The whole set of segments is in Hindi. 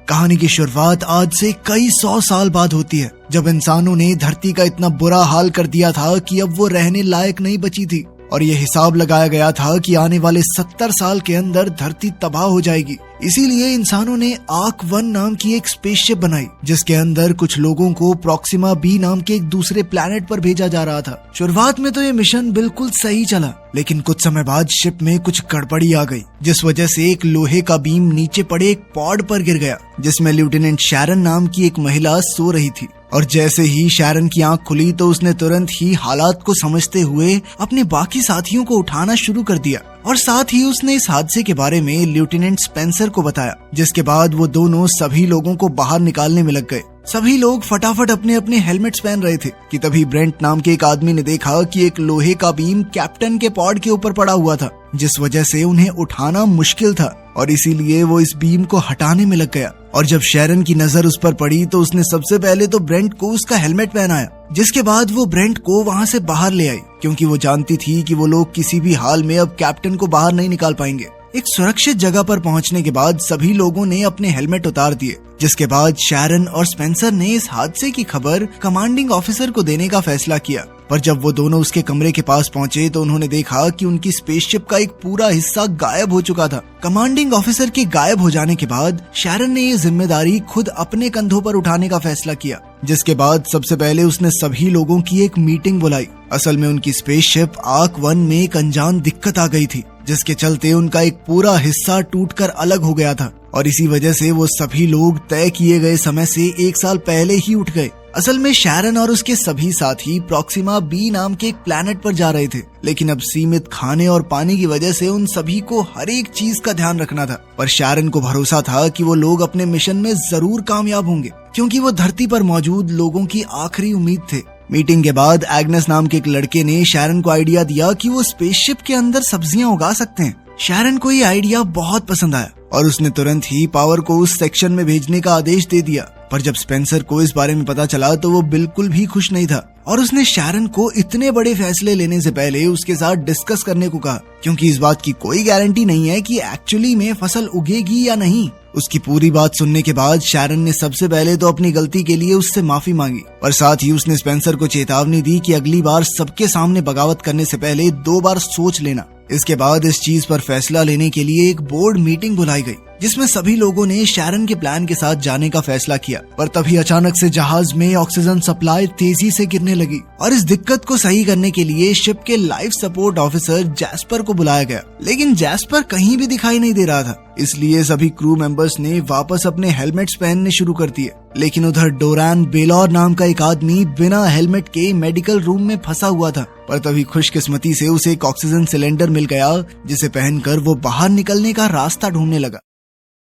कहानी की शुरुआत आज से कई 100 साल बाद होती है, जब इंसानों ने धरती का इतना बुरा हाल कर दिया था कि अब वो रहने लायक नहीं बची थी और ये हिसाब लगाया गया था कि आने वाले 70 साल के अंदर धरती तबाह हो जाएगी। इसीलिए इंसानों ने आर्क 1 नाम की एक स्पेसशिप बनाई, जिसके अंदर कुछ लोगों को प्रॉक्सिमा बी नाम के एक दूसरे प्लैनेट पर भेजा जा रहा था। शुरुआत में तो ये मिशन बिल्कुल सही चला, लेकिन कुछ समय बाद शिप में कुछ गड़बड़ी आ गई, जिस वजह से एक लोहे का बीम नीचे पड़े एक पॉड पर गिर गया, जिसमें लेफ्टिनेंट शैरन नाम की एक महिला सो रही थी। और जैसे ही शैरन की आंख खुली तो उसने तुरंत ही हालात को समझते हुए अपने बाकी साथियों को उठाना शुरू कर दिया और साथ ही उसने इस हादसे के बारे में लेफ्टिनेंट स्पेंसर को बताया, जिसके बाद वो दोनों सभी लोगों को बाहर निकालने में लग गए। सभी लोग फटाफट अपने अपने हेलमेट्स पहन रहे थे कि तभी ब्रेंट नाम के एक आदमी ने देखा कि एक लोहे का बीम कैप्टन के पॉड के ऊपर पड़ा हुआ था, जिस वजह से उन्हें उठाना मुश्किल था और इसीलिए वो इस बीम को हटाने में लग गया। और जब शैरन की नजर उस पर पड़ी तो उसने सबसे पहले तो ब्रेंट को उसका हेलमेट पहनाया, जिसके बाद वो ब्रेंट को वहाँ से बाहर ले आई, क्योंकि वो जानती थी कि वो लोग किसी भी हाल में अब कैप्टन को बाहर नहीं निकाल पाएंगे। एक सुरक्षित जगह पर पहुंचने के बाद सभी लोगों ने अपने हेलमेट उतार दिए, जिसके बाद शैरन और स्पेंसर ने इस हादसे की खबर कमांडिंग ऑफिसर को देने का फैसला किया। पर जब वो दोनों उसके कमरे के पास पहुंचे तो उन्होंने देखा कि उनकी स्पेसशिप का एक पूरा हिस्सा गायब हो चुका था। कमांडिंग ऑफिसर के गायब हो जाने के बाद शैरन ने ये जिम्मेदारी खुद अपने कंधों पर उठाने का फैसला किया, जिसके बाद सबसे पहले उसने सभी लोगों की एक मीटिंग बुलाई। असल में उनकी स्पेसशिप आर्क 1 में एक अनजान दिक्कत आ गई थी, जिसके चलते उनका एक पूरा हिस्सा टूटकर अलग हो गया था और इसी वजह से वो सभी लोग तय किए गए समय से 1 साल पहले ही उठ गए। असल में शैरन और उसके सभी साथी प्रॉक्सिमा बी नाम के एक प्लैनेट पर जा रहे थे, लेकिन अब सीमित खाने और पानी की वजह से उन सभी को हर एक चीज का ध्यान रखना था। पर शैरन को भरोसा था कि वो लोग अपने मिशन में जरूर कामयाब होंगे, क्योंकि वो धरती पर मौजूद लोगों की आखिरी उम्मीद थे। मीटिंग के बाद एग्नेस नाम के एक लड़के ने शैरन को आइडिया दिया कि वो स्पेसशिप के अंदर सब्जियां उगा सकते हैं। शैरन को ये आइडिया बहुत पसंद आया और उसने तुरंत ही पावर को उस सेक्शन में भेजने का आदेश दे दिया। पर जब स्पेंसर को इस बारे में पता चला तो वो बिल्कुल भी खुश नहीं था और उसने शैरन को इतने बड़े फैसले लेने से पहले उसके साथ डिस्कस करने को कहा, क्योंकि इस बात की कोई गारंटी नहीं है कि एक्चुअली में फसल उगेगी या नहीं। उसकी पूरी बात सुनने के बाद शैरन ने सबसे पहले तो अपनी गलती के लिए उससे माफी मांगी और साथ ही उसने स्पेंसर को चेतावनी दी कि अगली बार सबके सामने बगावत करने से पहले 2 बार सोच लेना। इसके बाद इस चीज पर फैसला लेने के लिए एक बोर्ड मीटिंग बुलाई गई, जिसमें सभी लोगों ने शैरन के प्लान के साथ जाने का फैसला किया। पर तभी अचानक से जहाज में ऑक्सीजन सप्लाई तेजी से गिरने लगी और इस दिक्कत को सही करने के लिए शिप के लाइफ सपोर्ट ऑफिसर जैस्पर को बुलाया गया, लेकिन जैस्पर कहीं भी दिखाई नहीं दे रहा था। इसलिए सभी क्रू मेंबर्स ने वापस अपने हेलमेट्स पहनने शुरू कर दिए। लेकिन उधर डोरान बेलौर नाम का एक आदमी बिना हेलमेट के मेडिकल रूम में फंसा हुआ था। पर तभी खुशकिस्मती से उसे एक ऑक्सीजन सिलेंडर मिल गया, जिसे पहनकर वो बाहर निकलने का रास्ता ढूंढने लगा।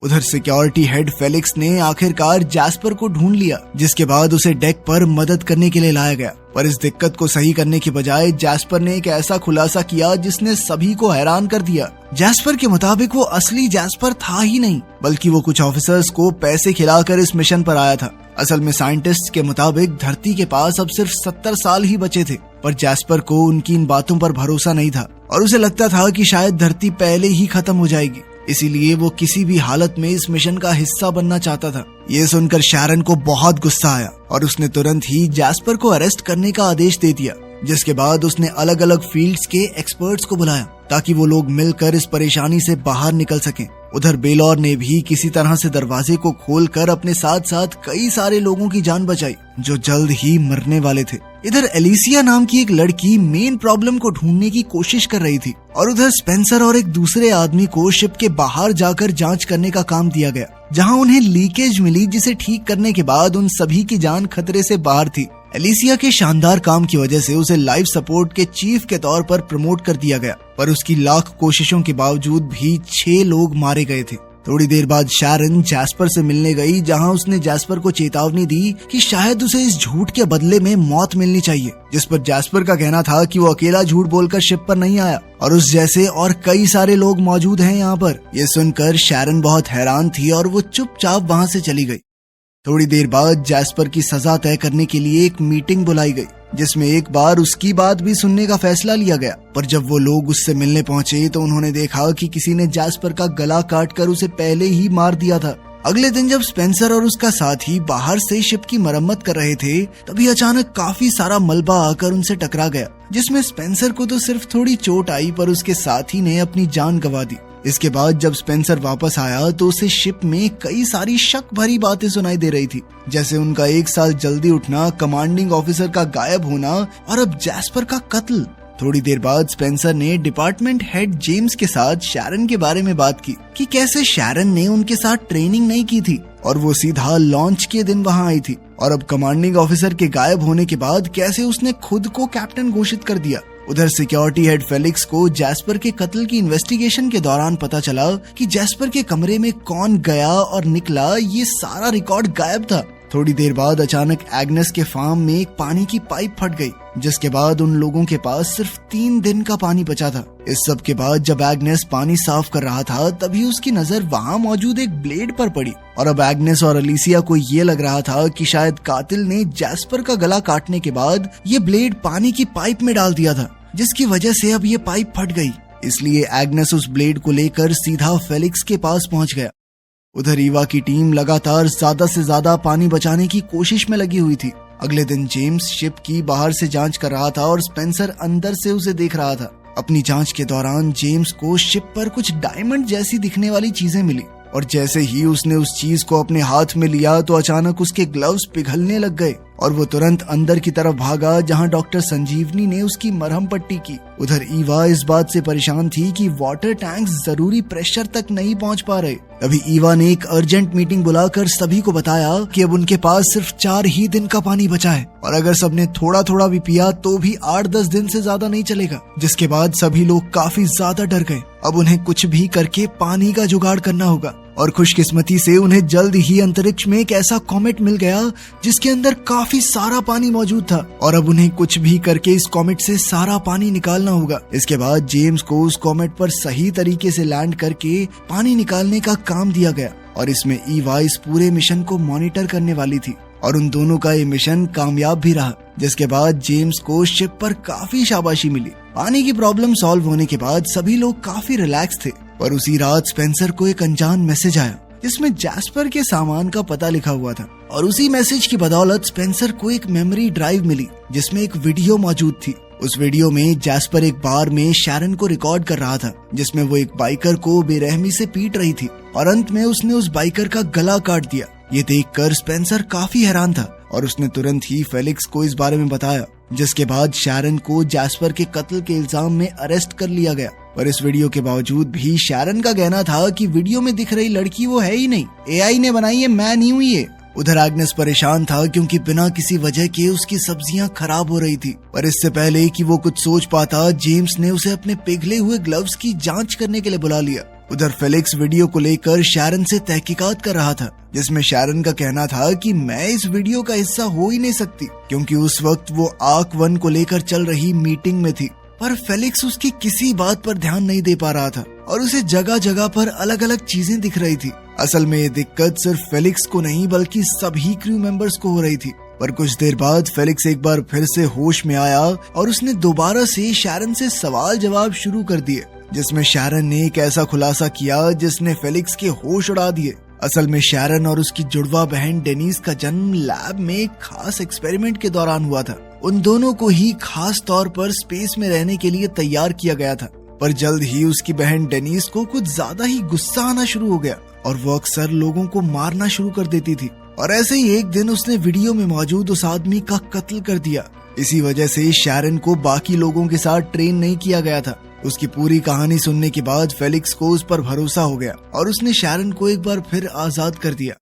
उधर सिक्योरिटी हेड फेलिक्स ने आखिरकार जैस्पर को ढूंढ लिया, जिसके बाद उसे डेक पर मदद करने के लिए लाया गया। पर इस दिक्कत को सही करने के बजाय जैस्पर ने एक ऐसा खुलासा किया जिसने सभी को हैरान कर दिया। जैस्पर के मुताबिक वो असली जैस्पर था ही नहीं, बल्कि वो कुछ ऑफिसर्स को पैसे खिलाकर इस मिशन पर आया था। असल में साइंटिस्ट के मुताबिक धरती के पास अब सिर्फ 70 साल ही बचे थे, पर जैस्पर को उनकी इन बातों पर भरोसा नहीं था और उसे लगता था कि शायद धरती पहले ही खत्म हो जाएगी। इसीलिए वो किसी भी हालत में इस मिशन का हिस्सा बनना चाहता था। ये सुनकर शैरन को बहुत गुस्सा आया और उसने तुरंत ही जैस्पर को अरेस्ट करने का आदेश दे दिया, जिसके बाद उसने अलग अलग फील्ड्स के एक्सपर्ट्स को बुलाया ताकि वो लोग मिलकर इस परेशानी से बाहर निकल सकें। उधर बेलौर ने भी किसी तरह से दरवाजे को खोलकर अपने साथ साथ कई सारे लोगों की जान बचाई जो जल्द ही मरने वाले थे। इधर एलिसिया नाम की एक लड़की मेन प्रॉब्लम को ढूंढने की कोशिश कर रही थी और उधर स्पेंसर और एक दूसरे आदमी को शिप के बाहर जाकर जांच करने का काम दिया गया, जहां उन्हें लीकेज मिली, जिसे ठीक करने के बाद उन सभी की जान खतरे से बाहर थी। एलिसिया के शानदार काम की वजह से उसे लाइफ सपोर्ट के चीफ के तौर पर प्रमोट कर दिया गया, पर उसकी लाख कोशिशों के बावजूद भी 6 लोग मारे गए थे। थोड़ी देर बाद शैरन जैस्पर से मिलने गई, जहां उसने जैस्पर को चेतावनी दी कि शायद उसे इस झूठ के बदले में मौत मिलनी चाहिए, जिस पर जैस्पर का कहना था कि वो अकेला झूठ बोलकर शिप पर नहीं आया और उस जैसे और कई सारे लोग मौजूद हैं यहाँ पर। ये सुनकर शैरन बहुत हैरान थी और वो चुपचाप वहाँ से चली गई। थोड़ी देर बाद जैस्पर की सजा तय करने के लिए एक मीटिंग बुलाई गई, जिसमें एक बार उसकी बात भी सुनने का फैसला लिया गया। पर जब वो लोग उससे मिलने पहुंचे तो उन्होंने देखा कि किसी ने जैस्पर का गला काटकर उसे पहले ही मार दिया था। अगले दिन जब स्पेंसर और उसका साथी बाहर से शिप की मरम्मत कर रहे थे, तभी अचानक काफी सारा मलबा आकर उनसे टकरा गया, जिसमें स्पेंसर को तो सिर्फ थोड़ी चोट आई पर उसके साथी ने अपनी जान गंवा दी। इसके बाद जब स्पेंसर वापस आया तो उसे शिप में कई सारी शक भरी बातें सुनाई दे रही थी, जैसे उनका 1 साल जल्दी उठना, कमांडिंग ऑफिसर का गायब होना और अब जैस्पर का कत्ल। थोड़ी देर बाद स्पेंसर ने डिपार्टमेंट हेड जेम्स के साथ शैरन के बारे में बात की कि कैसे शैरन ने उनके साथ ट्रेनिंग नहीं की थी और वो सीधा लॉन्च के दिन वहां आई थी, और अब कमांडिंग ऑफिसर के गायब होने के बाद कैसे उसने खुद को कैप्टन घोषित कर दिया। उधर सिक्योरिटी हेड फेलिक्स को जैस्पर के कत्ल की इन्वेस्टिगेशन के दौरान पता चला कि जैस्पर के कमरे में कौन गया और निकला, ये सारा रिकॉर्ड गायब था। थोड़ी देर बाद अचानक एग्नेस के फार्म में एक पानी की पाइप फट गई, जिसके बाद उन लोगों के पास सिर्फ 3 दिन का पानी बचा था। इस सब के बाद जब एग्नेस पानी साफ कर रहा था, तभी उसकी नजर वहां मौजूद एक ब्लेड पर पड़ी, और अब एग्नेस और अलिसिया को ये लग रहा था कि शायद कातिल ने जैस्पर का गला काटने के बाद ये ब्लेड पानी की पाइप में डाल दिया था, जिसकी वजह से अब ये पाइप फट गई। इसलिए एग्नेस उस ब्लेड को लेकर सीधा फेलिक्स के पास पहुंच गया। उधर ईवा की टीम लगातार ज्यादा से ज्यादा पानी बचाने की कोशिश में लगी हुई थी। अगले दिन जेम्स शिप की बाहर से जांच कर रहा था और स्पेंसर अंदर से उसे देख रहा था। अपनी जांच के दौरान जेम्स को शिप पर कुछ डायमंड जैसी दिखने वाली चीजें मिली, और जैसे ही उसने उस चीज को अपने हाथ में लिया तो अचानक उसके ग्लव्स पिघलने लग गए और वो तुरंत अंदर की तरफ भागा, जहां डॉक्टर संजीवनी ने उसकी मरहम पट्टी की। उधर ईवा इस बात से परेशान थी कि वाटर टैंक्स जरूरी प्रेशर तक नहीं पहुंच पा रहे। तभी ईवा ने एक अर्जेंट मीटिंग बुलाकर सभी को बताया कि अब उनके पास सिर्फ 4 ही दिन का पानी बचा है, और अगर सबने थोड़ा थोड़ा भी पिया तो भी 8-10 दिन से ज्यादा नहीं चलेगा। जिसके बाद सभी लोग काफी ज्यादा डर गए। अब उन्हें कुछ भी करके पानी का जुगाड़ करना होगा, और खुशकिस्मती से उन्हें जल्द ही अंतरिक्ष में एक ऐसा कॉमेट मिल गया जिसके अंदर काफी सारा पानी मौजूद था, और अब उन्हें कुछ भी करके इस कॉमेट से सारा पानी निकालना होगा। इसके बाद जेम्स को उस कॉमेट पर सही तरीके से लैंड करके पानी निकालने का काम दिया गया, और इसमें ईवा इस पूरे मिशन को मॉनिटर करने वाली थी, और उन दोनों का ये मिशन कामयाब भी रहा। जिसके बाद जेम्स को शिप पर काफी शाबाशी मिली। पानी की प्रॉब्लम सॉल्व होने के बाद सभी लोग काफी रिलैक्स थे, पर उसी रात स्पेंसर को एक अनजान मैसेज आया जिसमें जैस्पर के सामान का पता लिखा हुआ था, और उसी मैसेज की बदौलत स्पेंसर को एक मेमोरी ड्राइव मिली जिसमें एक वीडियो मौजूद थी। उस वीडियो में जैस्पर एक बार में शैरन को रिकॉर्ड कर रहा था, जिसमें वो एक बाइकर को बेरहमी से पीट रही थी, और अंत में उसने उस बाइकर का गला काट दिया। ये देखकर स्पेंसर काफी हैरान था, और उसने तुरंत ही फेलिक्स को इस बारे में बताया, जिसके बाद शैरन को जैस्पर के कत्ल के इल्जाम में अरेस्ट कर लिया गया। पर इस वीडियो के बावजूद भी शैरन का कहना था कि वीडियो में दिख रही लड़की वो है ही नहीं, एआई ने बनाई है, मैं नहीं हुई है। उधर एग्नेस परेशान था क्योंकि बिना किसी वजह के उसकी सब्जियां खराब हो रही थी, पर इससे पहले कि वो कुछ सोच पाता, जेम्स ने उसे अपने पिघले हुए ग्लव्स की जांच करने के लिए बुला लिया। उधर फेलिक्स वीडियो को लेकर शैरन से तहकीकात कर रहा था, जिसमें शैरन का कहना था कि मैं इस वीडियो का हिस्सा हो ही नहीं सकती, क्योंकि उस वक्त वो आर्क 1 को लेकर चल रही मीटिंग में थी। पर फेलिक्स उसकी किसी बात पर ध्यान नहीं दे पा रहा था, और उसे जगह जगह पर अलग अलग चीजें दिख रही थी। असल में ये दिक्कत सिर्फ फेलिक्स को नहीं बल्कि सभी क्रू मेंबर्स को हो रही थी। पर कुछ देर बाद फेलिक्स एक बार फिर से होश में आया, और उसने दोबारा से शैरन से सवाल जवाब शुरू कर दिए, जिसमें शैरन ने एक ऐसा खुलासा किया जिसने फेलिक्स के होश उड़ा दिए। असल में शैरन और उसकी जुड़वा बहन डेनीस का जन्म लैब में एक खास एक्सपेरिमेंट के दौरान हुआ था। उन दोनों को ही खास तौर पर स्पेस में रहने के लिए तैयार किया गया था, पर जल्द ही उसकी बहन डेनीस को कुछ ज्यादा ही गुस्सा आना शुरू हो गया, और वो अक्सर लोगों को मारना शुरू कर देती थी। और ऐसे ही एक दिन उसने वीडियो में मौजूद उस आदमी का कत्ल कर दिया। इसी वजह से शैरन को बाकी लोगों के साथ ट्रेन नहीं किया गया था। उसकी पूरी कहानी सुनने के बाद फेलिक्स को उस पर भरोसा हो गया, और उसने शैरन को एक बार फिर आजाद कर दिया।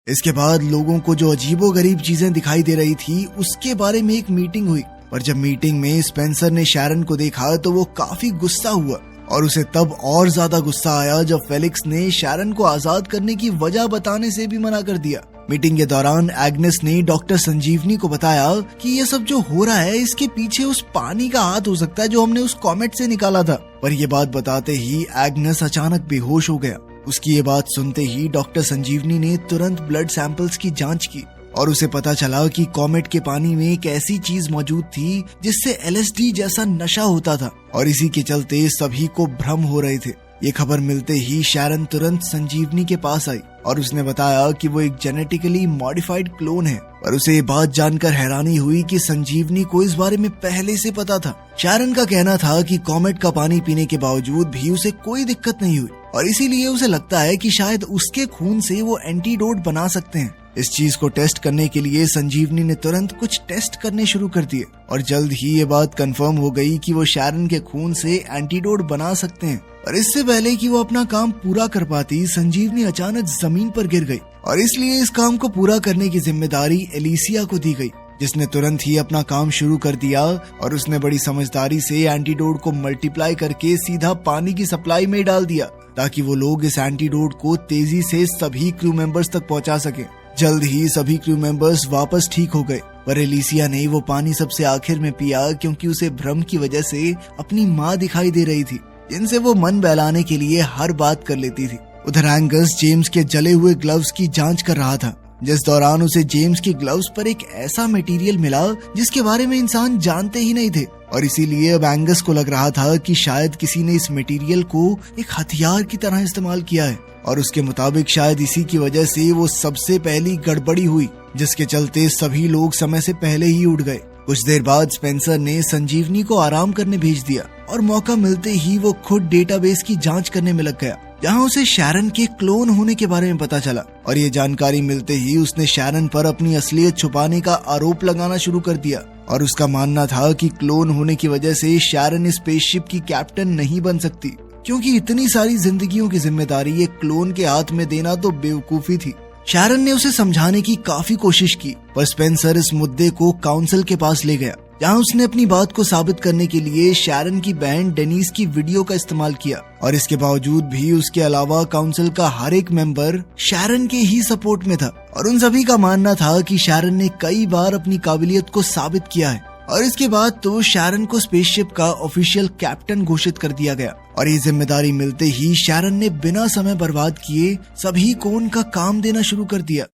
इसके बाद लोगों को जो अजीबोगरीब चीजें दिखाई दे रही थी उसके बारे में एक मीटिंग हुई, पर जब मीटिंग में स्पेंसर ने शैरन को देखा तो वो काफी गुस्सा हुआ, और उसे तब और ज्यादा गुस्सा आया जब फेलिक्स ने शैरन को आजाद करने की वजह बताने से भी मना कर दिया। मीटिंग के दौरान एग्नेस ने डॉक्टर संजीवनी को बताया कि ये सब जो हो रहा है इसके पीछे उस पानी का हाथ हो सकता है जो हमने उस कॉमेट से निकाला था। पर ये बात बताते ही एग्नेस अचानक बेहोश हो गया। उसकी ये बात सुनते ही डॉक्टर संजीवनी ने तुरंत ब्लड सैंपल्स की जांच की, और उसे पता चला कि कॉमेट के पानी में एक ऐसी चीज मौजूद थी जिससे LSD जैसा नशा होता था, और इसी के चलते सभी को भ्रम हो रहे थे। ये खबर मिलते ही शैरन तुरंत संजीवनी के पास आई, और उसने बताया कि वो एक जेनेटिकली मॉडिफाइड क्लोन है। पर उसे ये बात जानकर हैरानी हुई कि संजीवनी को इस बारे में पहले से पता था। शैरन का कहना था कि कॉमेट का पानी पीने के बावजूद भी उसे कोई दिक्कत नहीं हुई और इसीलिए उसे लगता है कि शायद उसके खून से वो एंटीडोट बना सकते हैं। इस चीज को टेस्ट करने के लिए संजीवनी ने तुरंत कुछ टेस्ट करने शुरू कर दिए और जल्द ही ये बात कंफर्म हो गई कि वो शैरन के खून से एंटीडोट बना सकते हैं। और इससे पहले कि वो अपना काम पूरा कर पाती, संजीवनी अचानक जमीन पर गिर गई और इसलिए इस काम को पूरा करने की जिम्मेदारी एलिसिया को दी गई, जिसने तुरंत ही अपना काम शुरू कर दिया और उसने बड़ी समझदारी से एंटीडोट को मल्टीप्लाई करके सीधा पानी की सप्लाई में डाल दिया ताकि वो लोग इस एंटीडोट को तेजी से सभी क्रू मेंबर्स तक पहुंचा सके। जल्द ही सभी क्रू मेंबर्स वापस ठीक हो गए, पर एलिसिया ने वो पानी सबसे आखिर में पिया क्योंकि उसे भ्रम की वजह से अपनी माँ दिखाई दे रही थी, जिनसे वो मन बहलाने के लिए हर बात कर लेती थी। उधर एंगस जेम्स के जले हुए ग्लव्स की जांच कर रहा था, जिस दौरान उसे जेम्स की ग्लव्स पर एक ऐसा मटेरियल मिला जिसके बारे में इंसान जानते ही नहीं थे और इसीलिए अब एंगस को लग रहा था कि शायद किसी ने इस मटेरियल को एक हथियार की तरह इस्तेमाल किया है और उसके मुताबिक शायद इसी की वजह से वो सबसे पहली गड़बड़ी हुई, जिसके चलते सभी लोग समय से पहले ही उठ गए। कुछ देर बाद स्पेंसर ने संजीवनी को आराम करने भेज दिया और मौका मिलते ही वो खुद डेटाबेस की जांच करने में लग गया, जहां उसे शैरन के क्लोन होने के बारे में पता चला और ये जानकारी मिलते ही उसने शैरन पर अपनी असलियत छुपाने का आरोप लगाना शुरू कर दिया और उसका मानना था कि क्लोन होने की वजह से शैरन स्पेसशिप की कैप्टन नहीं बन सकती, क्योंकि इतनी सारी जिंदगियों की जिम्मेदारी एक क्लोन के हाथ में देना तो बेवकूफी थी। शैरन ने उसे समझाने की काफी कोशिश की, पर स्पेंसर इस मुद्दे को काउंसिल के पास ले गया, जहां उसने अपनी बात को साबित करने के लिए शैरन की बहन डेनिस की वीडियो का इस्तेमाल किया और इसके बावजूद भी उसके अलावा काउंसिल का हर एक मेंबर शैरन के ही सपोर्ट में था और उन सभी का मानना था कि शैरन ने कई बार अपनी काबिलियत को साबित किया है। और इसके बाद तो शैरन को स्पेसशिप का ऑफिशियल कैप्टन घोषित कर दिया गया और ये जिम्मेदारी मिलते ही शैरन ने बिना समय बर्बाद किए सभी को उनका काम देना शुरू कर दिया।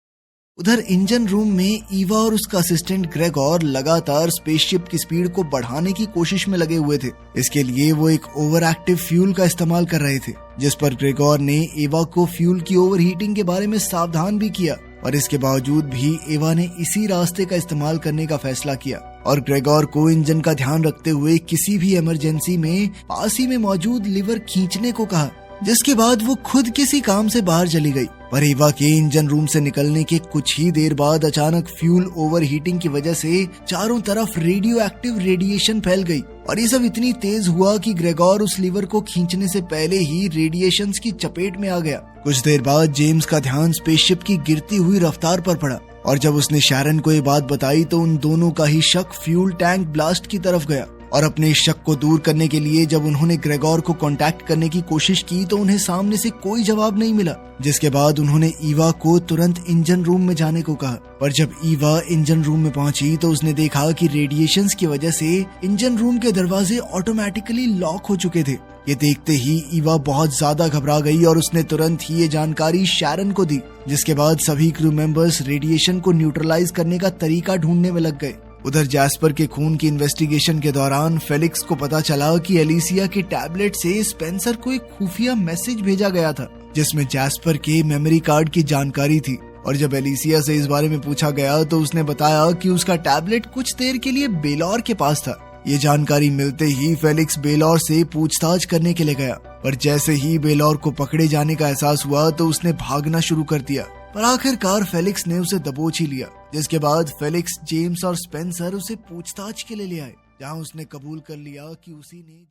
उधर इंजन रूम में ईवा और उसका असिस्टेंट ग्रेगोर लगातार स्पेसशिप की स्पीड को बढ़ाने की कोशिश में लगे हुए थे। इसके लिए वो एक ओवर एक्टिव फ्यूल का इस्तेमाल कर रहे थे, जिस पर ग्रेगोर ने ईवा को फ्यूल की ओवरहीटिंग के बारे में सावधान भी किया और इसके बावजूद भी ईवा ने इसी रास्ते का इस्तेमाल करने का फैसला किया और ग्रेगोर को इंजन का ध्यान रखते हुए किसी भी इमरजेंसी में पास ही में मौजूद लीवर खींचने को कहा, जिसके बाद वो खुद किसी काम से बाहर चली गई। पर ईवा के इंजन रूम से निकलने के कुछ ही देर बाद अचानक फ्यूल ओवरहीटिंग की वजह से चारों तरफ रेडियो एक्टिव रेडिएशन फैल गई और ये सब इतनी तेज हुआ कि ग्रेगोर उस लीवर को खींचने से पहले ही रेडिएशंस की चपेट में आ गया। कुछ देर बाद जेम्स का ध्यान स्पेसशिप की गिरती हुई रफ्तार पर पड़ा और जब उसने शैरन को ये बात बताई तो उन दोनों का ही शक फ्यूल टैंक ब्लास्ट की तरफ गया और अपने इस शक को दूर करने के लिए जब उन्होंने ग्रेगोर को कांटेक्ट करने की कोशिश की तो उन्हें सामने से कोई जवाब नहीं मिला, जिसके बाद उन्होंने ईवा को तुरंत इंजन रूम में जाने को कहा। पर जब ईवा इंजन रूम में पहुंची तो उसने देखा कि रेडिएशंस की वजह से इंजन रूम के दरवाजे ऑटोमेटिकली लॉक हो चुके थे। ये देखते ही ईवा बहुत ज्यादा घबरा गई और उसने तुरंत ही ये जानकारी शैरन को दी, जिसके बाद सभी क्रू मेंबर्स रेडिएशन को न्यूट्रलाइज करने का तरीका ढूंढने में लग गए। उधर जैस्पर के खून की इन्वेस्टिगेशन के दौरान फेलिक्स को पता चला कि एलिसिया के टैबलेट से स्पेंसर को एक खुफिया मैसेज भेजा गया था, जिसमें जैस्पर के मेमोरी कार्ड की जानकारी थी और जब एलिसिया से इस बारे में पूछा गया तो उसने बताया कि उसका टैबलेट कुछ देर के लिए बेलौर के पास था। ये जानकारी मिलते ही फेलिक्स बेलौर से पूछताछ करने के लिए गया, पर जैसे ही बेलौर को पकड़े जाने का एहसास हुआ तो उसने भागना शुरू कर दिया, पर आखिरकार फेलिक्स ने उसे दबोच ही लिया, जिसके बाद फेलिक्स, जेम्स और स्पेंसर उसे पूछताछ के लिए ले आए, जहां उसने कबूल कर लिया कि उसी ने